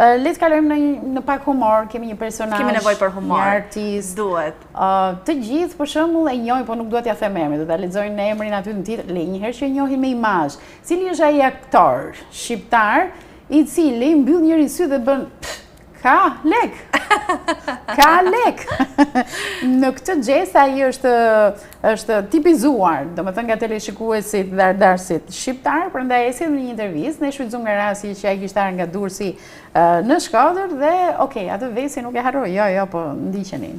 Le të kalojmë në pak humor, kemi një personazh. Kemi nevojë për humor. Një artist. Duhet. Të gjithë për shembull e njohin, po nuk duhet t'ia them emrin, do ta lexojnë emrin aty në titër. Le një herë që e njohin me imazh. Cili është ai aktor shqiptar i cili mbyll njëri sy dhe bën ka lek. Ka lek. Në këtë gest ai është tipizuar, domethënë nga teleshikuesit dhe ardarësit shqiptar, prandaj e sjell në një intervistë, ne shfrytëzojmë nga rasti që ai kishte ardhur nga Durrësi në Shkodër dhe okay, atë vesi nuk e harroj. Jo, po ndiqeni.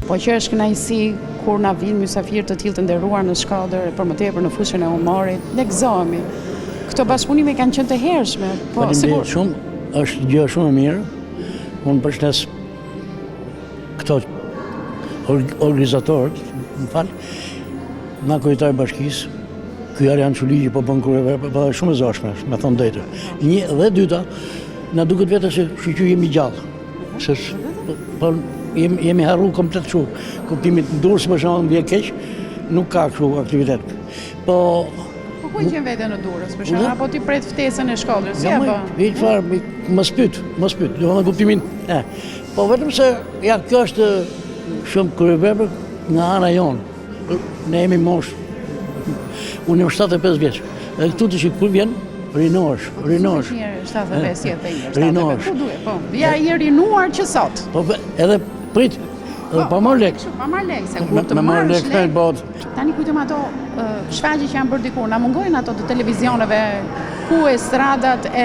Po që është kënaqësi kur na vinë mysafirë të tillë të nderuar në Shkodër, për më tepër në fushën e humorit, ne gëzohemi. Këto bashkëpunime kanë qenë të hershme, po sigurisht shumë, është gjë shumë e mirë. Unë përshëndes këto organizatorët, më fal, nga kryetari i bashkisë, ky Arjan Çuligi po bën kurrë, po shumë e zashme, me thënë drejtë. Një dhe dyta, na duket vetë se shoqëri jemi gjallë. Se po jemi harru komplet kështu. Kuptimit Durrës për shembull vjen keq, nuk ka kështu aktivitet. Po ku qen vete në Durrës, për shembull, apo ti pret ftesën e Shkodrës, si apo? Jo, çfarë, mos pyet. Do të kuptimin. Po vetëm se ja kjo është shumë kryevepër nga ana jonë. Ne jemi mosh. Unë jam 75 vjeç. Edhe këtu të shikoj vjen rinosh. 75 jetë ai. Rinosh. Ku duhet, po. Ja i rinuar që sot. Po edhe prit. Edhe pa marrë lek. Pa marrë lek, se kur të marrësh lek. Tani kujtëm ato shfaqje që janë bërë dikur, na mungojnë ato të televizioneve, ku estradat e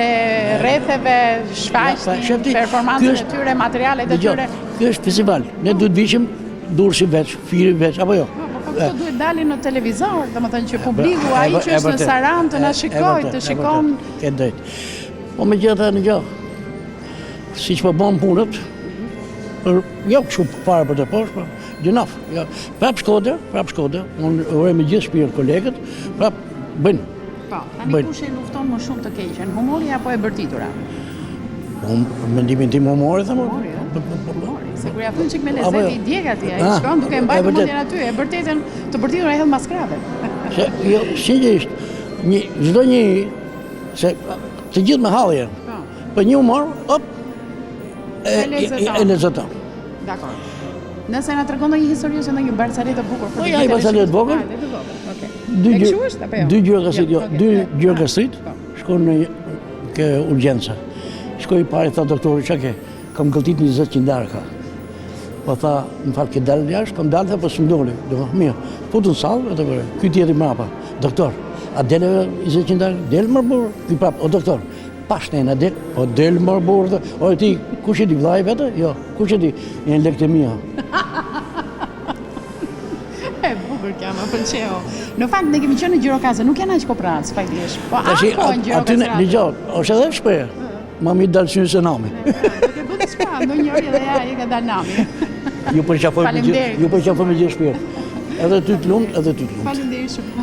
rretheve, shfaqjen, performancën e tyre, materialet e tyre. Ky është festival. Ne duhet vishim Durrësi veç, Firi veç, apo jo? Këto duhet dalin në televizor, domethënë që publiku, ai që është në Saran të na shikojë, të shikon. Ke drejt. Po megjithatë në gjë. Siç po bën punët, jo kështu fare për të poshtë, po gjinaf. Jo. Prap Shkodër, unë uroj me gjithë shpirt kolegët, prap bëjnë. Po, tani kush e lufton më shumë të keqen, humori apo e bërtitura? Mendimin tim humori thëmë. Se kur ja fun çik me lezet i djeg atij, ai shkon duke mbajtur mendjen aty, e vërtetën të bërtitur ai hedh maskrave. Se jo, sinqerisht, çdo një se të gjithë me hallje. Po një humor, hop, e lezeton. Dakor. Nëse na tregon ndonjë histori ose ndonjë barcalet të bukur për një barcalet të bukur. Okej. Dy gjëra gastrit, shkon në ke urgjenca. Shkoi pari tha doktori çka ke? Kam gëlltit 20 qindarka. Po tha, më fal ke dalë jashtë, kam dalë po s'mdoli. Do mirë. Futën sallë atë vëre. Ky tjetri mbrapa. Doktor, a dele 20 qindarka? Del më burr. Ky prap, o doktor. Pashtë na del, o del më burr. O ti, kush e di vllai vetë? Jo, kush e di? Një lektemia. E bukur kjo, më pëlqeu. Në fakt ne kemi qenë në Gjirokastër, nuk janë aq kopras, faktikisht. Po apo në Gjirokastër. Aty dëgjoj, është edhe shpreh. Mami dalë synë se nami. Duke bëtë shpa, ndonjëri dhe ja i ka dalë nami. Ju përqafoj me gjithë shpirt. Edhe ty të lumt, edhe ty të lumt. Faleminderit shumë.